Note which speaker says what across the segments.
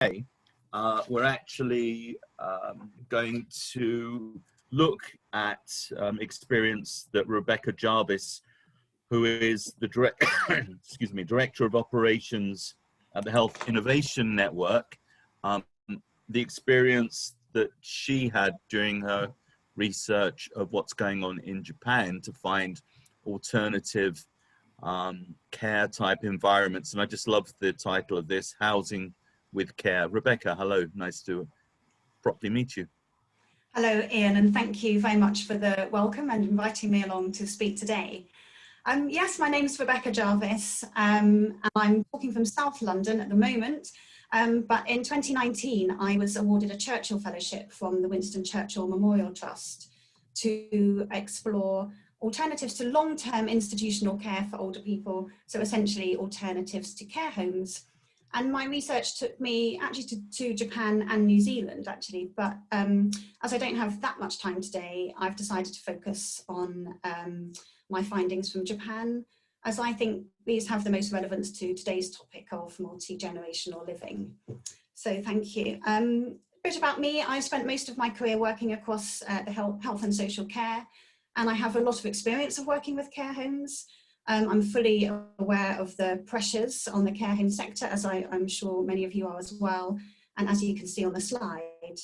Speaker 1: we're actually going to look at experience that Rebecca Jarvis, who is the Director of Operations at the Health Innovation Network, the experience that she had during her research of what's going on in Japan to find alternative care type environments. And I just love the title of this, Housing with Care. Rebecca, hello, nice to properly meet you.
Speaker 2: Hello, Ian, and thank you very much for the welcome and inviting me along to speak today. Yes, my name is Rebecca Jarvis, and I'm talking from South London at the moment, but in 2019 I was awarded a Churchill Fellowship from the Winston Churchill Memorial Trust to explore alternatives to long-term institutional care for older people, so essentially alternatives to care homes. And my research took me actually to Japan and New Zealand, actually, but as I don't have that much time today, I've decided to focus on my findings from Japan, as I think these have the most relevance to today's topic of multi-generational living. So thank you. A bit about me, I spent most of my career working across the health and social care, and I have a lot of experience of working with care homes. I'm fully aware of the pressures on the care home sector, as I'm sure many of you are as well, and as you can see on the slide.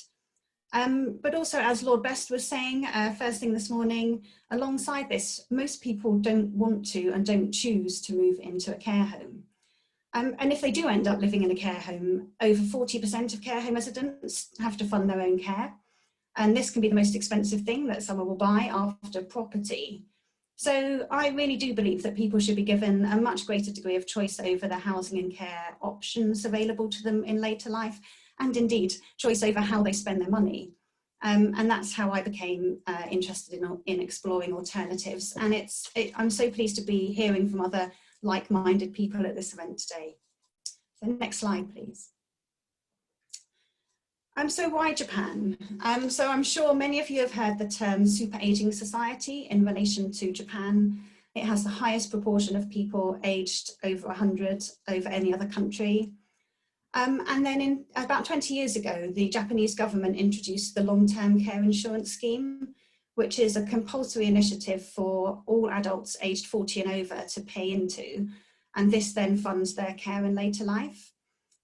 Speaker 2: But also, as Lord Best was saying first thing this morning, alongside this, most people don't want to and don't choose to move into a care home. And if they do end up living in a care home, over 40% of care home residents have to fund their own care. And this can be the most expensive thing that someone will buy after property. So I really do believe that people should be given a much greater degree of choice over the housing and care options available to them in later life, and indeed choice over how they spend their money. And that's how I became interested in exploring alternatives. And I'm so pleased to be hearing from other like-minded people at this event today. So next slide, please. So why Japan? So I'm sure many of you have heard the term super aging society in relation to Japan. It has the highest proportion of people aged over 100 over any other country. And then about 20 years ago, the Japanese government introduced the long-term care insurance scheme, which is a compulsory initiative for all adults aged 40 and over to pay into. And this then funds their care in later life.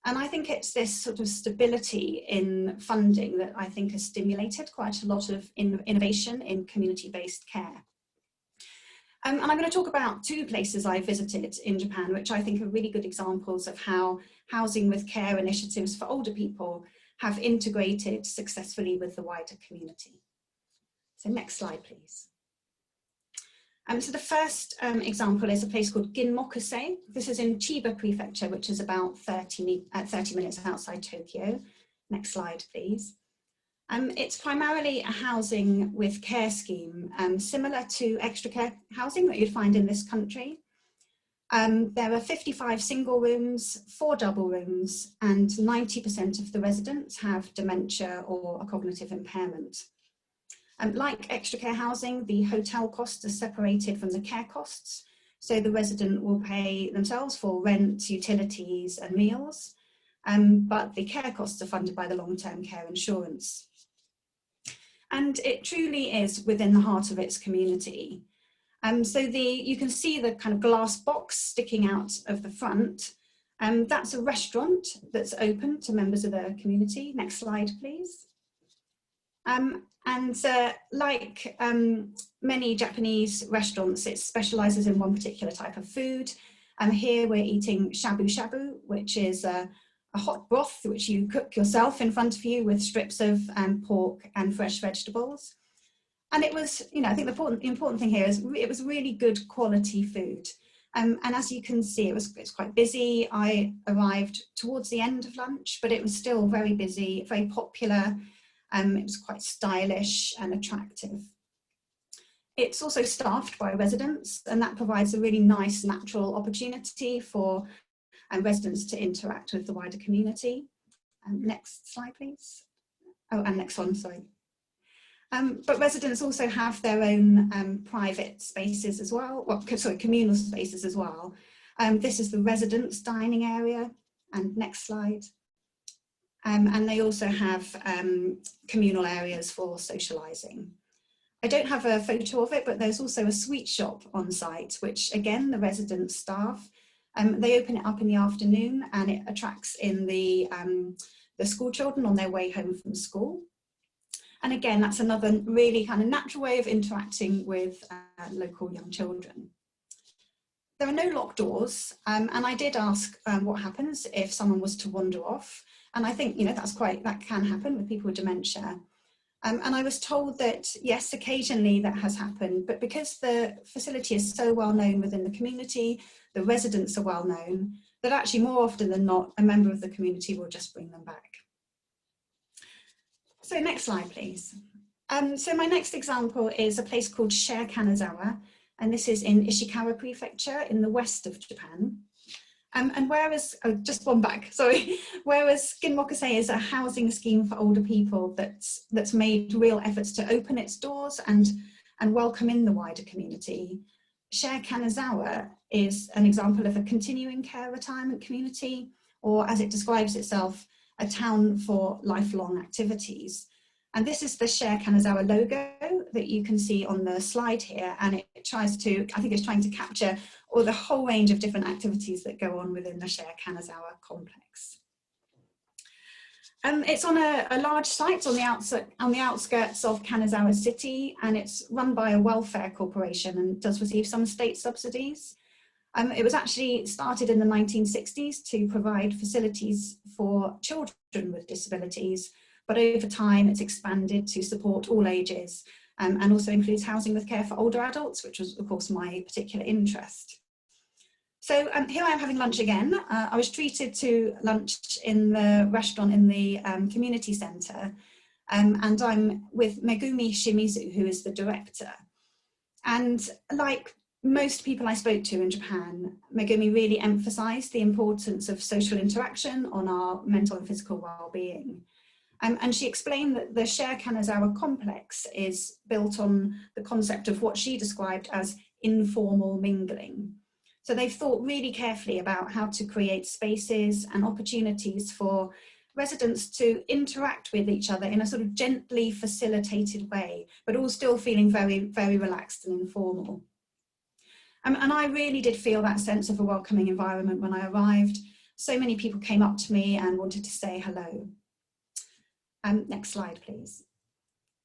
Speaker 2: And I think it's this sort of stability in funding that I think has stimulated quite a lot of innovation in community-based care. And I'm going to talk about two places I visited in Japan, which I think are really good examples of how housing with care initiatives for older people have integrated successfully with the wider community. So next slide, please. So the first example is a place called Ginmokusei. This is in Chiba Prefecture, which is about 30 minutes outside Tokyo. Next slide, please. It's primarily a housing with care scheme, similar to extra care housing that you'd find in this country. There are 55 single rooms, 4 double rooms, and 90% of the residents have dementia or a cognitive impairment. Like extra care housing, the hotel costs are separated from the care costs. So the resident will pay themselves for rent, utilities, and meals, but the care costs are funded by the long-term care insurance. And it truly is within the heart of its community. So you can see the kind of glass box sticking out of the front. That's a restaurant that's open to members of the community. Next slide, please. Like many Japanese restaurants, it specializes in one particular type of food. Here we're eating shabu shabu, which is a hot broth which you cook yourself in front of you with strips of pork and fresh vegetables. And it was, I think the important thing here is it was really good quality food. And as you can see, it's quite busy. I arrived towards the end of lunch, but it was still very busy, very popular. It was quite stylish and attractive. It's also staffed by residents, and that provides a really nice natural opportunity for residents to interact with the wider community. Next slide, please. Oh, and next one, sorry. But residents also have their own private spaces as well, communal spaces as well. This is the residents' dining area. And next slide. and they also have communal areas for socialising. I don't have a photo of it, but there's also a sweet shop on site, which again, the resident staff, they open it up in the afternoon and it attracts in the school children on their way home from school. And again, that's another really kind of natural way of interacting with local young children. There are no locked doors, and I did ask what happens if someone was to wander off. And I think, you know, that can happen with people with dementia. And I was told that, yes, occasionally that has happened, but because the facility is so well known within the community, the residents are well known, that actually more often than not, a member of the community will just bring them back. So next slide, please. So my next example is a place called Share Kanazawa, and this is in Ishikawa Prefecture in the west of Japan. And whereas, oh, just one back, sorry, whereas Ginmokusei is a housing scheme for older people that's made real efforts to open its doors and welcome in the wider community, Share Kanazawa is an example of a continuing care retirement community, or as it describes itself, a town for lifelong activities. And this is the Share Kanazawa logo that you can see on the slide here, and it tries to, I think it's trying to capture all the whole range of different activities that go on within the Share Kanazawa complex. It's on a large site on the outskirts of Kanazawa city, and it's run by a welfare corporation and does receive some state subsidies. It was actually started in the 1960s to provide facilities for children with disabilities, but over time it's expanded to support all ages, and also includes housing with care for older adults, which was of course my particular interest. So here I am having lunch again. I was treated to lunch in the restaurant in the community centre, and I'm with Megumi Shimizu, who is the director. And like most people I spoke to in Japan, Megumi really emphasised the importance of social interaction on our mental and physical well-being. And she explained that the Share Kanazawa complex is built on the concept of what she described as informal mingling. So they've thought really carefully about how to create spaces and opportunities for residents to interact with each other in a sort of gently facilitated way, but all still feeling very, very relaxed and informal. And I really did feel that sense of a welcoming environment when I arrived. So many people came up to me and wanted to say hello. Next slide, please.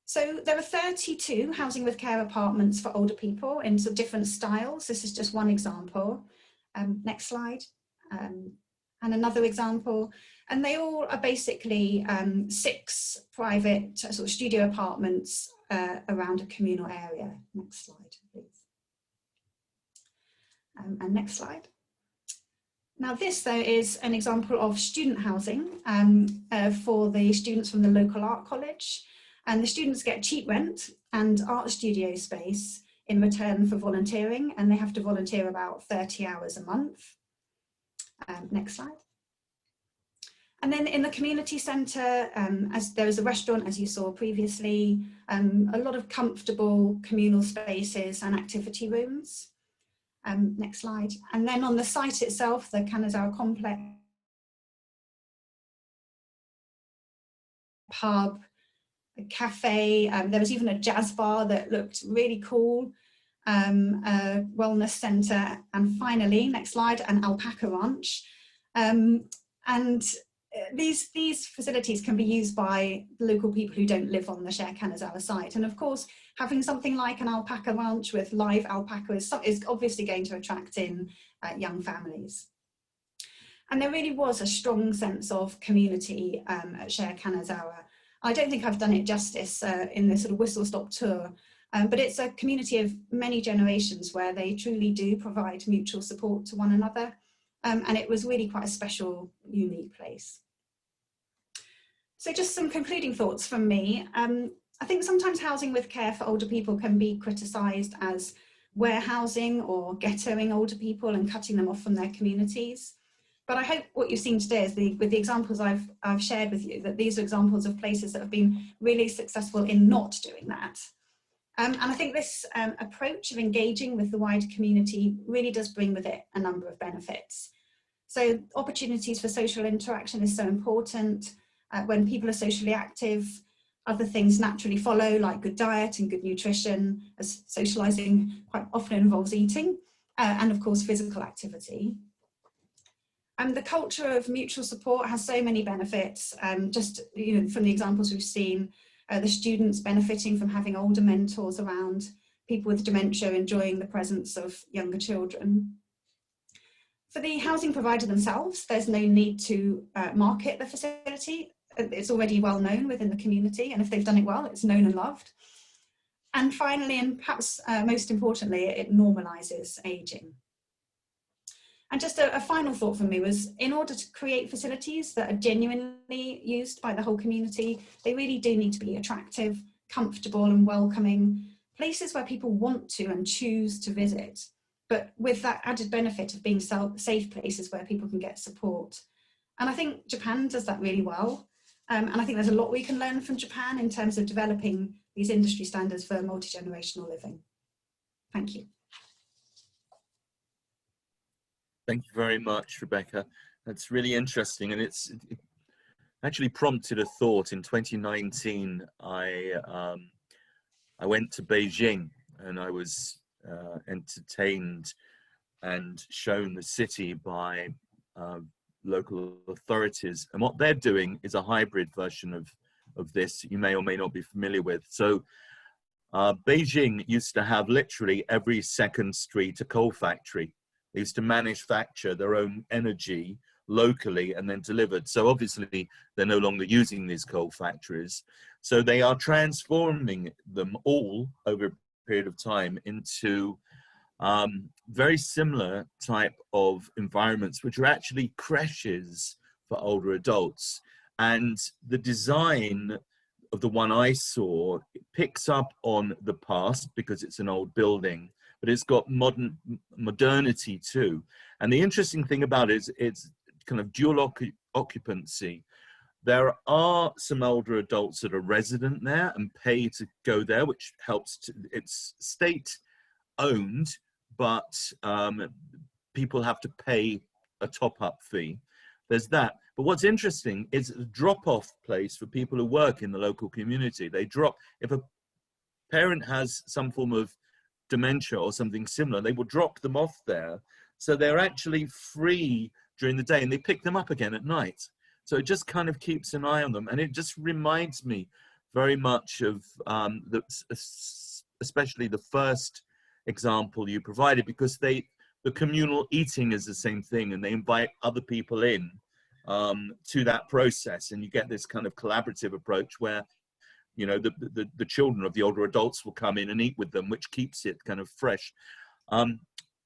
Speaker 2: So there are 32 housing with care apartments for older people in sort of different styles. This is just one example. Next slide. And another example. And they all are basically 6 private sort of studio apartments around a communal area. Next slide, please. And next slide. Now this, though, is an example of student housing for the students from the local art college. And the students get cheap rent and art studio space in return for volunteering, and they have to volunteer about 30 hours a month. Next slide. And then in the community centre, as there is a restaurant, as you saw previously, a lot of comfortable communal spaces and activity rooms. Next slide. And then on the site itself, the Kanazawa complex, pub, a cafe, there was even a jazz bar that looked really cool, a wellness centre, and finally, next slide, an alpaca ranch. And these facilities can be used by local people who don't live on the Share Kanazawa site. And of course, having something like an alpaca ranch with live alpacas is obviously going to attract in young families. And there really was a strong sense of community at Share Kanazawa. I don't think I've done it justice in this sort of whistle-stop tour, but it's a community of many generations where they truly do provide mutual support to one another. And it was really quite a special, unique place. So just some concluding thoughts from me. I think sometimes housing with care for older people can be criticised as warehousing or ghettoing older people and cutting them off from their communities. But I hope what you've seen today is with the examples I've shared with you, that these are examples of places that have been really successful in not doing that. And I think this approach of engaging with the wider community really does bring with it a number of benefits. So opportunities for social interaction is so important. When people are socially active, other things naturally follow, like good diet and good nutrition, as socializing quite often involves eating, and of course physical activity. And the culture of mutual support has so many benefits. Just from the examples we've seen, the students benefiting from having older mentors around, people with dementia enjoying the presence of younger children. For the housing provider themselves, there's no need to market the facility. It's already well known within the community, and if they've done it well, it's known and loved. And finally, and perhaps most importantly, it normalizes aging. And just a final thought from me was, in order to create facilities that are genuinely used by the whole community, they really do need to be attractive, comfortable and welcoming, places where people want to and choose to visit, but with that added benefit of being safe places where people can get support. And I think Japan does that really well. And I think there's a lot we can learn from Japan in terms of developing these industry standards for multi-generational living. Thank you.
Speaker 1: Thank you very much, Rebecca. That's really interesting, and it actually prompted a thought. In 2019, I went to Beijing, and I was entertained and shown the city by local authorities. And what they're doing is a hybrid version of this you may or may not be familiar with. So Beijing used to have literally every second street a coal factory. They used to manufacture their own energy locally and then delivered. So obviously they're no longer using these coal factories. So they are transforming them all over a period of time into very similar type of environments, which are actually creches for older adults. And the design of the one I saw, it picks up on the past because it's an old building, but it's got modernity too. And the interesting thing about it is it's kind of dual occupancy. There are some older adults that are resident there and pay to go there, which helps to, it's state owned, but people have to pay a top-up fee. There's that. But what's interesting is a drop-off place for people who work in the local community. They drop, if a parent has some form of dementia or something similar, they will drop them off there. So they're actually free during the day and they pick them up again at night. So it just kind of keeps an eye on them. And it just reminds me very much of especially the first example you provided, because the communal eating is the same thing, and they invite other people in to that process, and you get this kind of collaborative approach where, you know, the children of the older adults will come in and eat with them, which keeps it kind of fresh.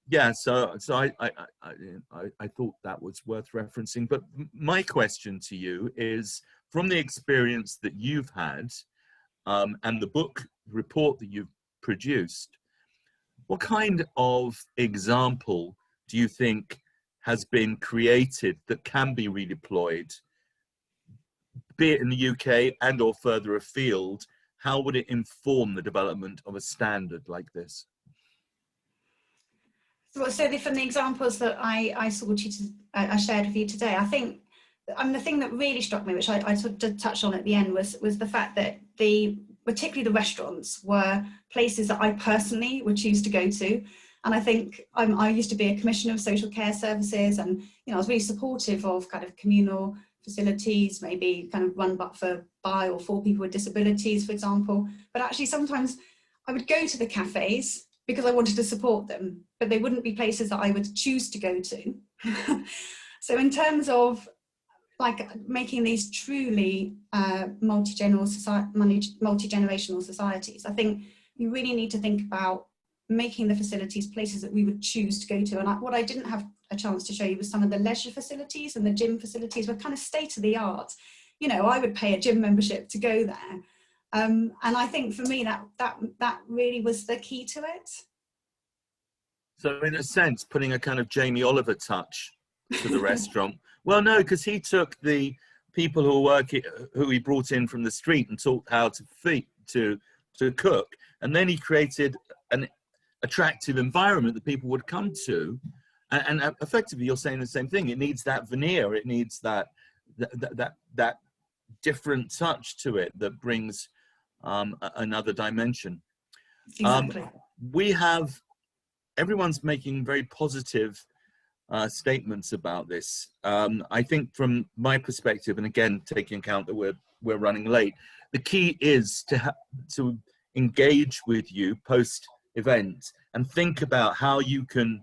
Speaker 1: Yeah, so I thought that was worth referencing. But my question to you is, from the experience that you've had and the book report that you've produced, what kind of example do you think has been created that can be redeployed, be it in the UK and or further afield? How would it inform the development of a standard like this?
Speaker 2: So from the examples that I shared with you today, I think the thing that really struck me, which I sort of touched on at the end, was the fact that particularly the restaurants were places that I personally would choose to go to. And I think I used to be a commissioner of social care services, and I was really supportive of kind of communal facilities, maybe kind of run by or for people with disabilities, for example. But actually sometimes I would go to the cafes because I wanted to support them, but they wouldn't be places that I would choose to go to. So in terms of like making these truly multi-generational societies, I think you really need to think about making the facilities places that we would choose to go to. And what I didn't have a chance to show you was some of the leisure facilities, and the gym facilities were kind of state of the art. I would pay a gym membership to go there. And I think for me, that really was the key to it.
Speaker 1: So in a sense, putting a kind of Jamie Oliver touch to the restaurant. Well, no, because he took the people who he brought in from the street and taught how to cook. And then he created an attractive environment that people would come to. And effectively, you're saying the same thing. It needs that veneer. It needs that different touch to it that brings another dimension.
Speaker 2: Exactly.
Speaker 1: We have, everyone's making very positive statements about this. I think from my perspective, and again, taking account that we're running late, the key is to engage with you post event and think about how you can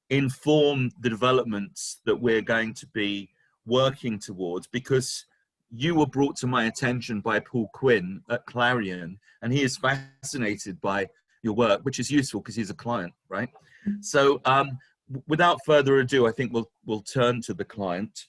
Speaker 1: inform the developments that we're going to be working towards, because you were brought to my attention by Paul Quinn at Clarion, and he is fascinated by your work, which is useful because he's a client, right? So without further ado, I think we'll turn to the client.